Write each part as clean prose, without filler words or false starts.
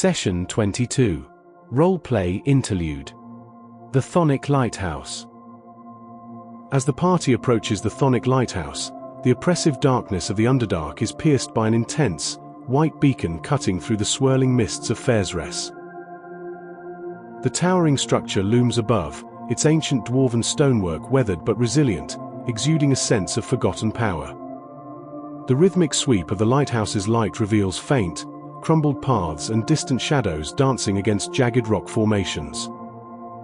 Session 22. Roleplay Interlude. The Chthonic Lighthouse. As the party approaches the Chthonic Lighthouse, the oppressive darkness of the Underdark is pierced by an intense, white beacon cutting through the swirling mists of Faerzres. The towering structure looms above, its ancient dwarven stonework weathered but resilient, exuding a sense of forgotten power. The rhythmic sweep of the lighthouse's light reveals faint, crumbled paths and distant shadows dancing against jagged rock formations.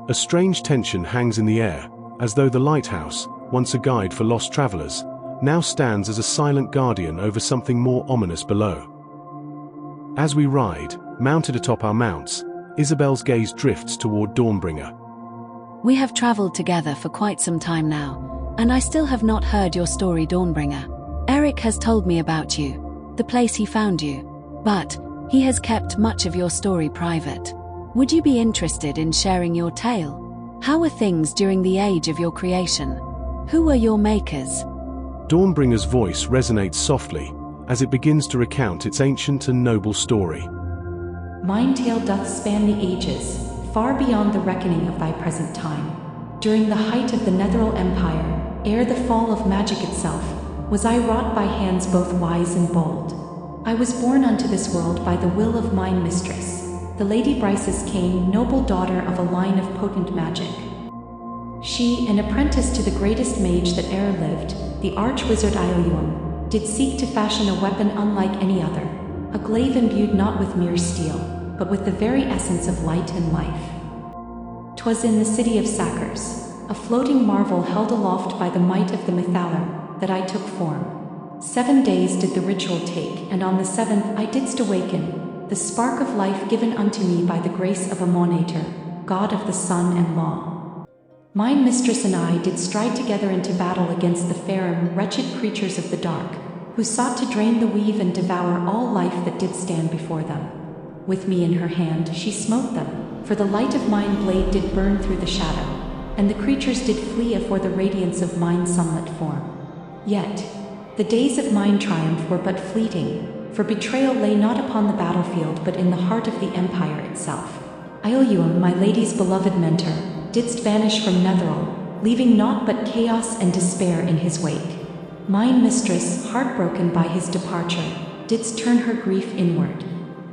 A strange tension hangs in the air, as though the lighthouse, once a guide for lost travelers, now stands as a silent guardian over something more ominous below. As we ride, mounted atop our mounts, Isabel's gaze drifts toward Dawnbringer. We have traveled together for quite some time now, and I still have not heard your story, Dawnbringer. Eric has told me about you, the place he found you, but he has kept much of your story private. Would you be interested in sharing your tale? How were things during the age of your creation? Who were your makers? Dawnbringer's voice resonates softly, as it begins to recount its ancient and noble story. Mine tale doth span the ages, far beyond the reckoning of thy present time. During the height of the Netherese Empire, ere the fall of magic itself, was I wrought by hands both wise and bold. I was born unto this world by the will of mine mistress, the Lady Briseis Kane, noble daughter of a line of potent magic. She, an apprentice to the greatest mage that e'er lived, the arch-wizard Ioluum, did seek to fashion a weapon unlike any other, a glaive imbued not with mere steel, but with the very essence of light and life. 'Twas in the city of Sakkars, a floating marvel held aloft by the might of the Mythallar, that I took form. 7 days did the ritual take, and on the 7th I didst awaken, the spark of life given unto me by the grace of Amonator, god of the sun and law. Mine mistress and I did stride together into battle against the fair wretched creatures of the dark, who sought to drain the weave and devour all life that did stand before them. With me in her hand she smote them, for the light of mine blade did burn through the shadow, and the creatures did flee afore the radiance of mine sunlit form. Yet, the days of mine triumph were but fleeting, for betrayal lay not upon the battlefield but in the heart of the empire itself. Ioluum, my lady's beloved mentor, didst vanish from Netherese, leaving naught but chaos and despair in his wake. Mine mistress, heartbroken by his departure, didst turn her grief inward.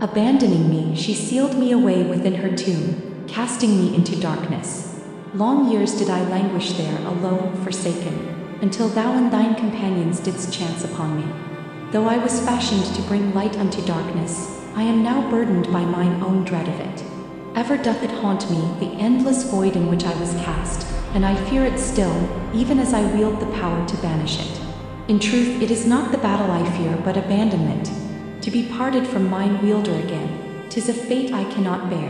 Abandoning me, she sealed me away within her tomb, casting me into darkness. Long years did I languish there, alone, forsaken, until thou and thine companions didst chance upon me. Though I was fashioned to bring light unto darkness, I am now burdened by mine own dread of it. Ever doth it haunt me, the endless void in which I was cast, and I fear it still, even as I wield the power to banish it. In truth, it is not the battle I fear, but abandonment. To be parted from mine wielder again, 'tis a fate I cannot bear.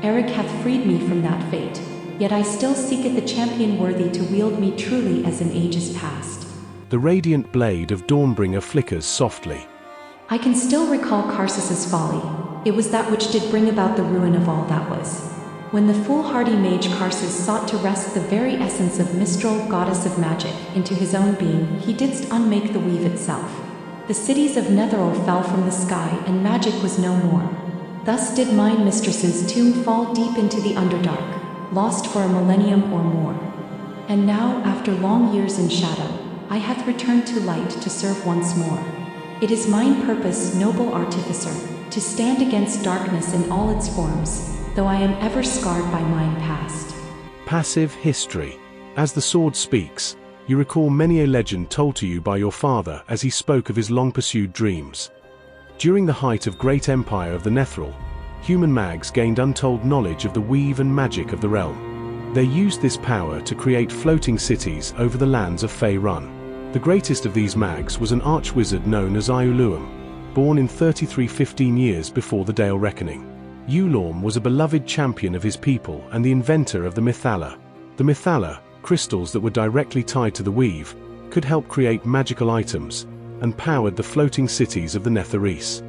Eric hath freed me from that fate, yet I still seeketh a champion worthy to wield me truly as in ages past. The radiant blade of Dawnbringer flickers softly. I can still recall Karsus's folly. It was that which did bring about the ruin of all that was. When the foolhardy mage Karsus sought to wrest the very essence of Mistral, goddess of magic, into his own being, he didst unmake the weave itself. The cities of Netherese fell from the sky, and magic was no more. Thus did mine mistress's tomb fall deep into the Underdark, lost for a millennium or more. And now, after long years in shadow, I hath returned to light to serve once more. It is mine purpose, noble artificer, to stand against darkness in all its forms, though I am ever scarred by mine past. Passive history. As the sword speaks, you recall many a legend told to you by your father as he spoke of his long-pursued dreams. During the height of great empire of the Netherese, human mags gained untold knowledge of the weave and magic of the realm. They used this power to create floating cities over the lands of Faerun. The greatest of these mags was an arch-wizard known as Ioluum, born in 3315 years before the Dale Reckoning. Ioluum was a beloved champion of his people and the inventor of the Mythallar. The Mythallar, crystals that were directly tied to the weave, could help create magical items, and powered the floating cities of the Netherese.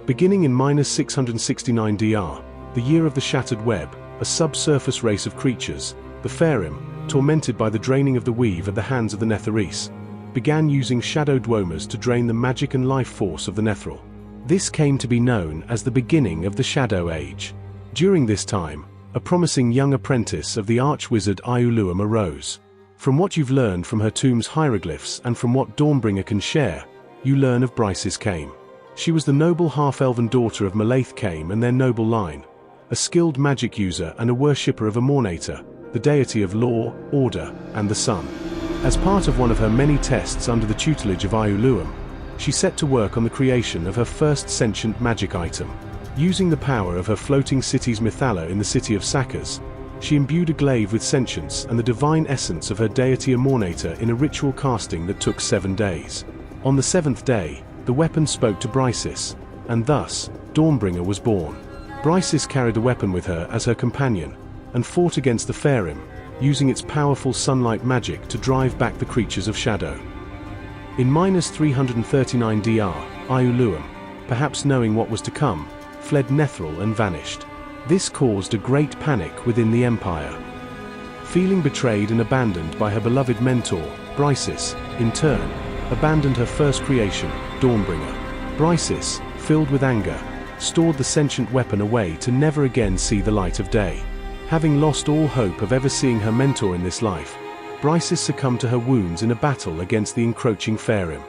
Beginning in -669 DR, the year of the Shattered Web, a subsurface race of creatures, the Faerim, tormented by the draining of the weave at the hands of the Netherese, began using shadow dwomers to drain the magic and life force of the Netherese. This came to be known as the beginning of the Shadow Age. During this time, a promising young apprentice of the arch-wizard Iuluum arose. From what you've learned from her tomb's hieroglyphs and from what Dawnbringer can share, you learn of Briseis Kame. She was the noble half-elven daughter of Malaith Kame and their noble line, a skilled magic user and a worshipper of Amornator, the deity of law, order, and the sun. As part of one of her many tests under the tutelage of Iuluum, she set to work on the creation of her first sentient magic item. Using the power of her floating city's Mythallar in the city of Sakas, she imbued a glaive with sentience and the divine essence of her deity Amornator in a ritual casting that took 7 days. On the 7th day, the weapon spoke to Briseis, and thus, Dawnbringer was born. Briseis carried the weapon with her as her companion, and fought against the Faerim, using its powerful sunlight magic to drive back the creatures of shadow. In -339 DR, Iuluum, perhaps knowing what was to come, fled Netheril and vanished. This caused a great panic within the Empire. Feeling betrayed and abandoned by her beloved mentor, Briseis, in turn, abandoned her first creation, Dawnbringer. Briseis, filled with anger, stored the sentient weapon away to never again see the light of day. Having lost all hope of ever seeing her mentor in this life, Briseis succumbed to her wounds in a battle against the encroaching Faerim.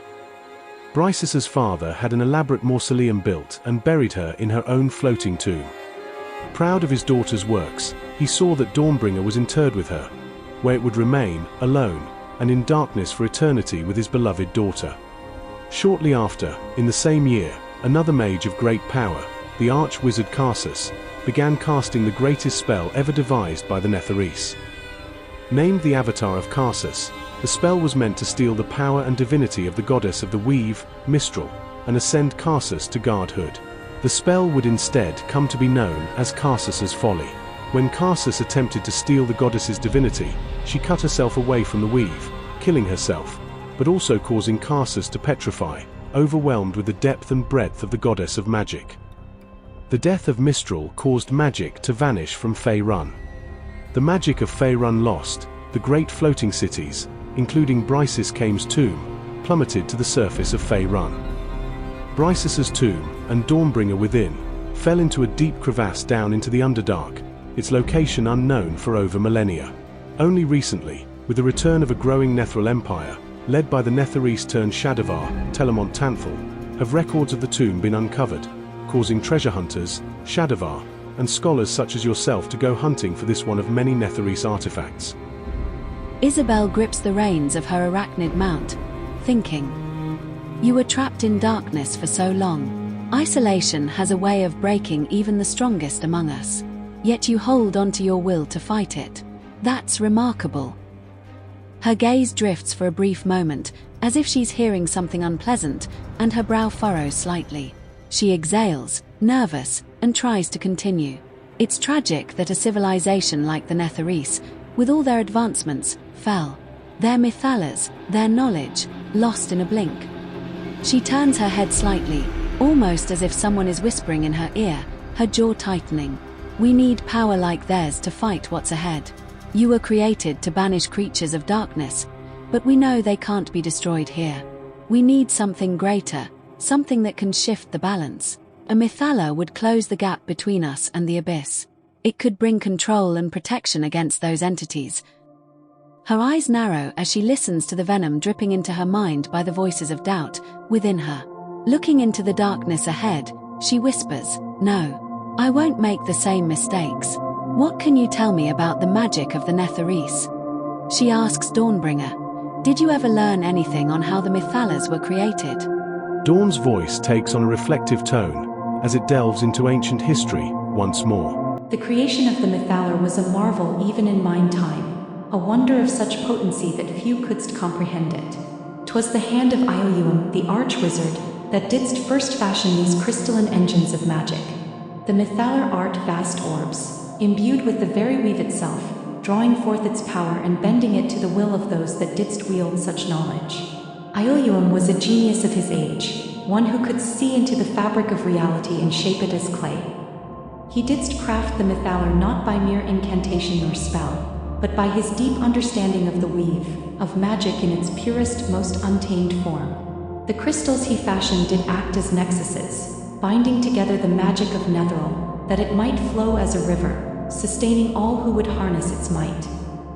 Briseis's father had an elaborate mausoleum built and buried her in her own floating tomb. Proud of his daughter's works, he saw that Dawnbringer was interred with her, where it would remain, alone, and in darkness for eternity with his beloved daughter. Shortly after, in the same year, another mage of great power, the arch-wizard Karsus, began casting the greatest spell ever devised by the Netherese. Named the Avatar of Karsus, the spell was meant to steal the power and divinity of the goddess of the weave, Mistral, and ascend Karsus to godhood. The spell would instead come to be known as Karsus's Folly. When Karsus attempted to steal the goddess's divinity, she cut herself away from the weave, killing herself, but also causing Karsus to petrify, overwhelmed with the depth and breadth of the goddess of magic. The death of Mistral caused magic to vanish from Faerun. The magic of Faerun lost, the great floating cities, including Briseis Kame's tomb, plummeted to the surface of Faerun. Briseis's tomb, and Dawnbringer within, fell into a deep crevasse down into the Underdark, its location unknown for over millennia. Only recently, with the return of a growing Netheril Empire, led by the Netherese turned Shadowvar, Telemont Tanthal, have records of the tomb been uncovered, causing treasure hunters, Shadowvar, and scholars such as yourself to go hunting for this one of many Netherese artifacts. Isabel grips the reins of her arachnid mount, thinking. You were trapped in darkness for so long. Isolation has a way of breaking even the strongest among us. Yet you hold onto your will to fight it. That's remarkable. Her gaze drifts for a brief moment, as if she's hearing something unpleasant, and her brow furrows slightly. She exhales, nervous, and tries to continue. It's tragic that a civilization like the Netherese, with all their advancements, fell. Their Mythallars, their knowledge, lost in a blink. She turns her head slightly, almost as if someone is whispering in her ear, her jaw tightening. We need power like theirs to fight what's ahead. You were created to banish creatures of darkness, but we know they can't be destroyed here. We need something greater, something that can shift the balance. A Mythallar would close the gap between us and the abyss. It could bring control and protection against those entities. Her eyes narrow as she listens to the venom dripping into her mind by the voices of doubt within her. Looking into the darkness ahead, she whispers, "No, I won't make the same mistakes. What can you tell me about the magic of the Netherese?" She asks Dawnbringer, "Did you ever learn anything on how the Mythallars were created?" Dawn's voice takes on a reflective tone, as it delves into ancient history once more. The creation of the Mythallar was a marvel even in mine time, a wonder of such potency that few couldst comprehend it. 'Twas the hand of Iuluum, the arch-wizard, that didst first fashion these crystalline engines of magic. The Mythallar art vast orbs, imbued with the very weave itself, drawing forth its power and bending it to the will of those that didst wield such knowledge. Iuluum was a genius of his age, one who could see into the fabric of reality and shape it as clay. He didst craft the Mythallar not by mere incantation nor spell, but by his deep understanding of the weave, of magic in its purest, most untamed form. The crystals he fashioned did act as nexuses, binding together the magic of Netheril, that it might flow as a river, sustaining all who would harness its might.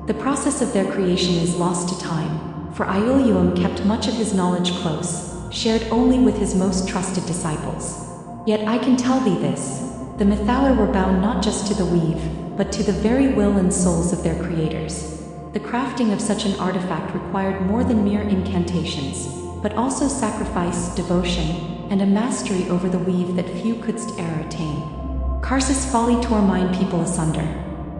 The process of their creation is lost to time, for Ioluum kept much of his knowledge close, shared only with his most trusted disciples. Yet I can tell thee this, the Mythallar were bound not just to the weave, but to the very will and souls of their creators. The crafting of such an artifact required more than mere incantations, but also sacrifice, devotion, and a mastery over the weave that few couldst e'er attain. Karsus' folly tore mine people asunder.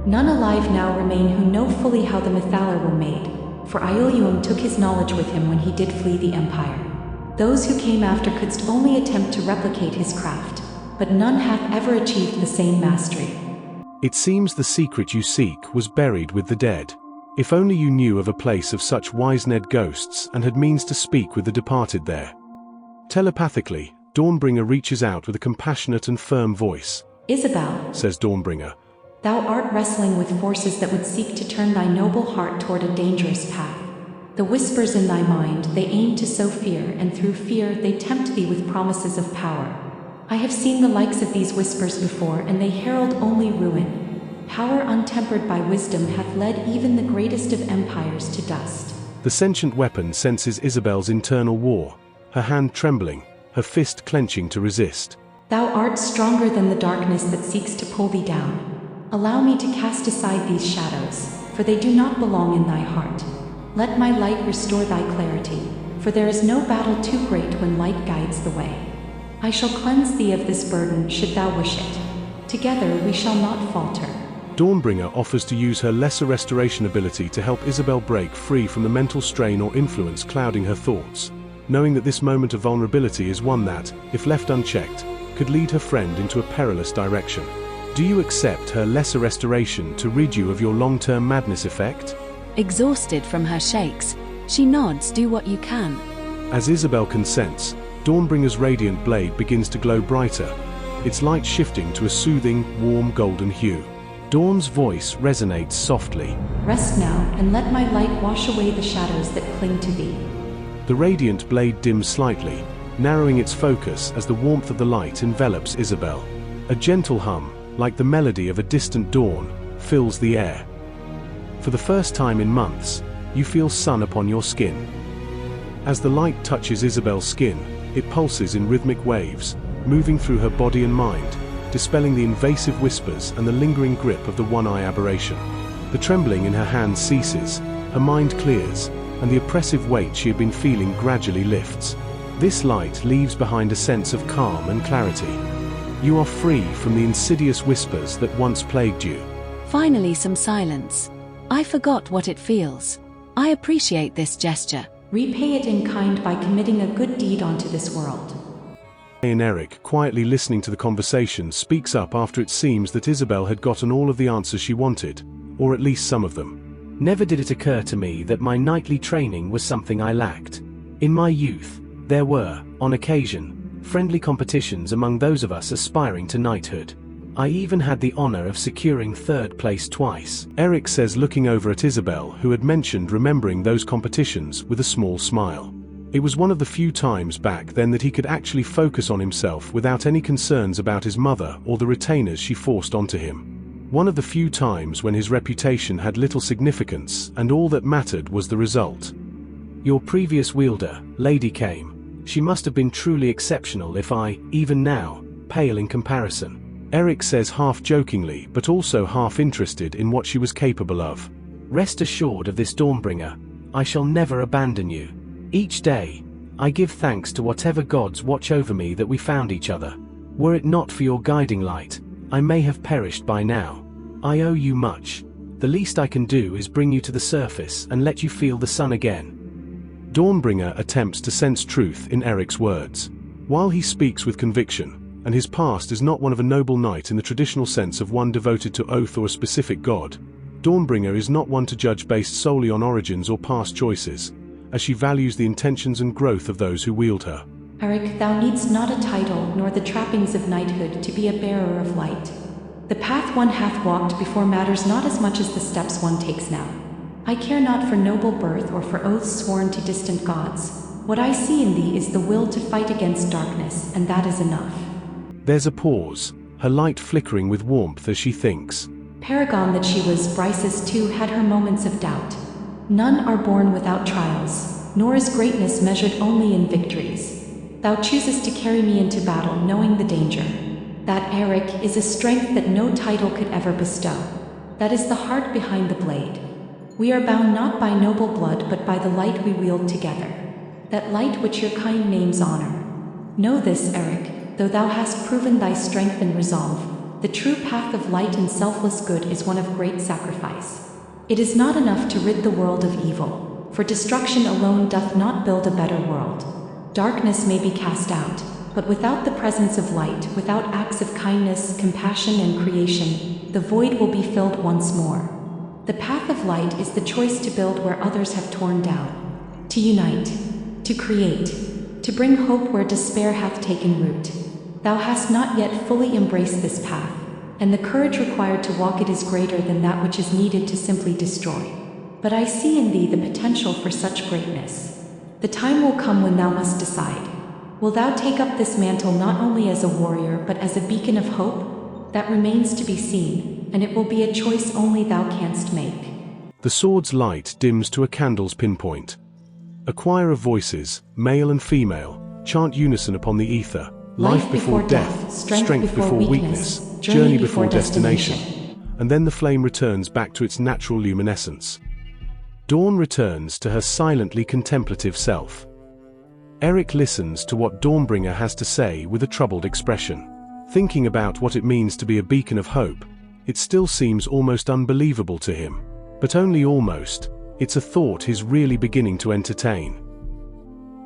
None alive now remain who know fully how the Mythallar were made, for Ioluum took his knowledge with him when he did flee the Empire. Those who came after couldst only attempt to replicate his craft, but none hath ever achieved the same mastery. It seems the secret you seek was buried with the dead. If only you knew of a place of such wise-ned ghosts and had means to speak with the departed there. Telepathically, Dawnbringer reaches out with a compassionate and firm voice. Isabel, says Dawnbringer, thou art wrestling with forces that would seek to turn thy noble heart toward a dangerous path. The whispers in thy mind, they aim to sow fear, and through fear they tempt thee with promises of power. I have seen the likes of these whispers before, and they herald only ruin. Power untempered by wisdom hath led even the greatest of empires to dust. The sentient weapon senses Isabel's internal war, her hand trembling, her fist clenching to resist. Thou art stronger than the darkness that seeks to pull thee down. Allow me to cast aside these shadows, for they do not belong in thy heart. Let my light restore thy clarity, for there is no battle too great when light guides the way. I shall cleanse thee of this burden should thou wish it. Together we shall not falter. Dawnbringer offers to use her lesser restoration ability to help Isabel break free from the mental strain or influence clouding her thoughts, knowing that this moment of vulnerability is one that, if left unchecked, could lead her friend into a perilous direction. Do you accept her lesser restoration to rid you of your long-term madness effect? Exhausted from her shakes, she nods. Do what you can. As Isabel consents, Dawnbringer's radiant blade begins to glow brighter, its light shifting to a soothing, warm golden hue. Dawn's voice resonates softly. Rest now, and let my light wash away the shadows that cling to thee. The radiant blade dims slightly, narrowing its focus as the warmth of the light envelops Isabel. A gentle hum, like the melody of a distant dawn, fills the air. For the first time in months, you feel sun upon your skin. As the light touches Isabel's skin, it pulses in rhythmic waves, moving through her body and mind, dispelling the invasive whispers and the lingering grip of the one-eye aberration. The trembling in her hands ceases, her mind clears, and the oppressive weight she had been feeling gradually lifts. This light leaves behind a sense of calm and clarity. You are free from the insidious whispers that once plagued you. Finally, some silence. I forgot what it feels. I appreciate this gesture. Repay it in kind by committing a good deed onto this world. And Eric, quietly listening to the conversation, speaks up after it seems that Isabel had gotten all of the answers she wanted, or at least some of them. Never did it occur to me that my knightly training was something I lacked. In my youth, there were, on occasion, friendly competitions among those of us aspiring to knighthood. I even had the honor of securing third place twice. Eric says, looking over at Isabel, who had mentioned remembering those competitions with a small smile. It was one of the few times back then that he could actually focus on himself without any concerns about his mother or the retainers she forced onto him. One of the few times when his reputation had little significance and all that mattered was the result. Your previous wielder, Lady came. She must have been truly exceptional if I, even now, pale in comparison. Eric says, half jokingly but also half interested in what she was capable of. Rest assured of this, Dawnbringer. I shall never abandon you. Each day, I give thanks to whatever gods watch over me that we found each other. Were it not for your guiding light, I may have perished by now. I owe you much. The least I can do is bring you to the surface and let you feel the sun again. Dawnbringer attempts to sense truth in Eric's words. While he speaks with conviction, and his past is not one of a noble knight in the traditional sense of one devoted to oath or a specific god, Dawnbringer is not one to judge based solely on origins or past choices, as she values the intentions and growth of those who wield her. Eric, thou needst not a title nor the trappings of knighthood to be a bearer of light. The path one hath walked before matters not as much as the steps one takes now. I care not for noble birth or for oaths sworn to distant gods. What I see in thee is the will to fight against darkness, and that is enough. There's a pause, her light flickering with warmth as she thinks. Paragon that she was, Bryce's too had her moments of doubt. None are born without trials, nor is greatness measured only in victories. Thou choosest to carry me into battle knowing the danger. That, Eric, is a strength that no title could ever bestow. That is the heart behind the blade. We are bound not by noble blood but by the light we wield together. That light which your kind names honor. Know this, Eric, though thou hast proven thy strength and resolve, the true path of light and selfless good is one of great sacrifice. It is not enough to rid the world of evil, for destruction alone doth not build a better world. Darkness may be cast out, but without the presence of light, without acts of kindness, compassion, and creation, the void will be filled once more. The path of light is the choice to build where others have torn down, to unite, to create, to bring hope where despair hath taken root. Thou hast not yet fully embraced this path, and the courage required to walk it is greater than that which is needed to simply destroy. But I see in thee the potential for such greatness. The time will come when thou must decide. Will thou take up this mantle not only as a warrior but as a beacon of hope? That remains to be seen, and it will be a choice only thou canst make. The sword's light dims to a candle's pinpoint. A choir of voices, male and female, chant unison upon the ether. Life before death, strength before weakness, journey before destination. And then the flame returns back to its natural luminescence. Dawn returns to her silently contemplative self. Eric listens to what Dawnbringer has to say with a troubled expression. Thinking about what it means to be a beacon of hope, it still seems almost unbelievable to him. But only almost. It's a thought he's really beginning to entertain.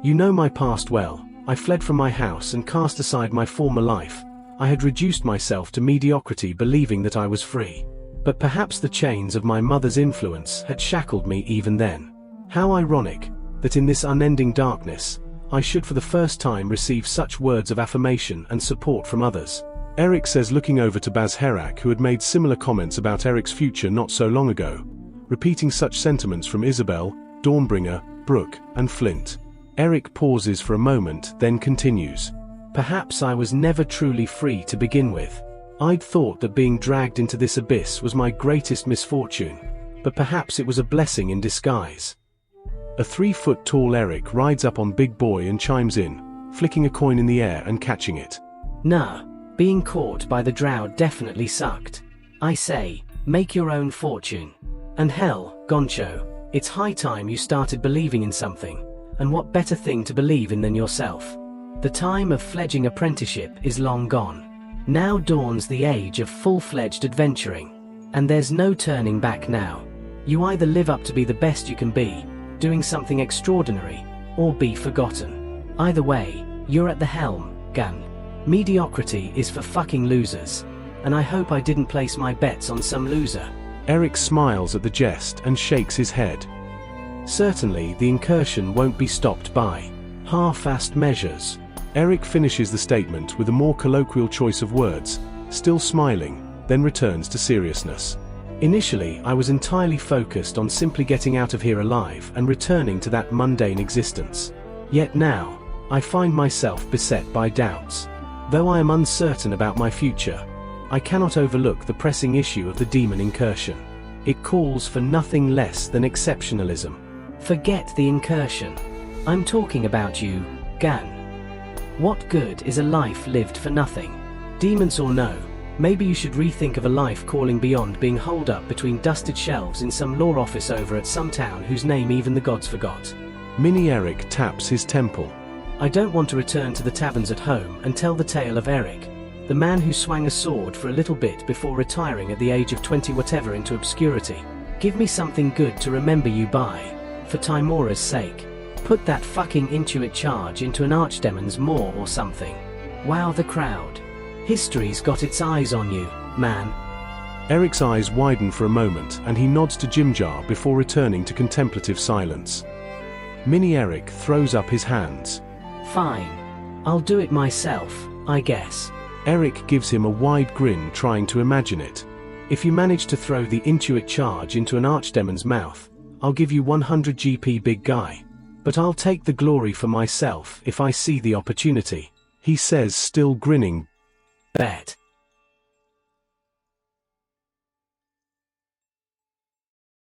You know my past well. I fled from my house and cast aside my former life. I had reduced myself to mediocrity believing that I was free. But perhaps the chains of my mother's influence had shackled me even then. How ironic that in this unending darkness, I should for the first time receive such words of affirmation and support from others. Eric says, looking over to Baz Herak, who had made similar comments about Eric's future not so long ago, repeating such sentiments from Isabel, Dawnbringer, Brooke, and Flint. Eric pauses for a moment, then continues. Perhaps I was never truly free to begin with. I'd thought that being dragged into this abyss was my greatest misfortune, but perhaps it was a blessing in disguise. A 3-foot-tall Eric rides up on Big Boy and chimes in, flicking a coin in the air and catching it. Nah, being caught by the drow definitely sucked. I say, make your own fortune. And hell, Goncho, it's high time you started believing in something. And what better thing to believe in than yourself? The time of fledging apprenticeship is long gone. Now dawns the age of full-fledged adventuring. And there's no turning back now. You either live up to be the best you can be, doing something extraordinary, or be forgotten. Either way, you're at the helm, Gun. Mediocrity is for fucking losers. And I hope I didn't place my bets on some loser. Eric smiles at the jest and shakes his head. Certainly the incursion won't be stopped by half-assed measures. Eric finishes the statement with a more colloquial choice of words, still smiling, then returns to seriousness. Initially, I was entirely focused on simply getting out of here alive and returning to that mundane existence. Yet now, I find myself beset by doubts. Though I am uncertain about my future, I cannot overlook the pressing issue of the demon incursion. It calls for nothing less than exceptionalism. Forget the incursion. I'm talking about you, Gan. What good is a life lived for nothing? Demons or no, maybe you should rethink of a life calling beyond being holed up between dusted shelves in some law office over at some town whose name even the gods forgot. Mini Eric taps his temple. I don't want to return to the taverns at home and tell the tale of Eric, the man who swung a sword for a little bit before retiring at the age of 20 whatever into obscurity. Give me something good to remember you by. For Timora's sake. Put that fucking Intuit charge into an archdemon's maw or something. Wow the crowd. History's got its eyes on you, man. Eric's eyes widen for a moment and he nods to Jimjar before returning to contemplative silence. Mini Eric throws up his hands. Fine. I'll do it myself, I guess. Eric gives him a wide grin, trying to imagine it. If you manage to throw the Intuit charge into an archdemon's mouth, I'll give you 100 GP, big guy. But I'll take the glory for myself if I see the opportunity, he says, still grinning. Bet.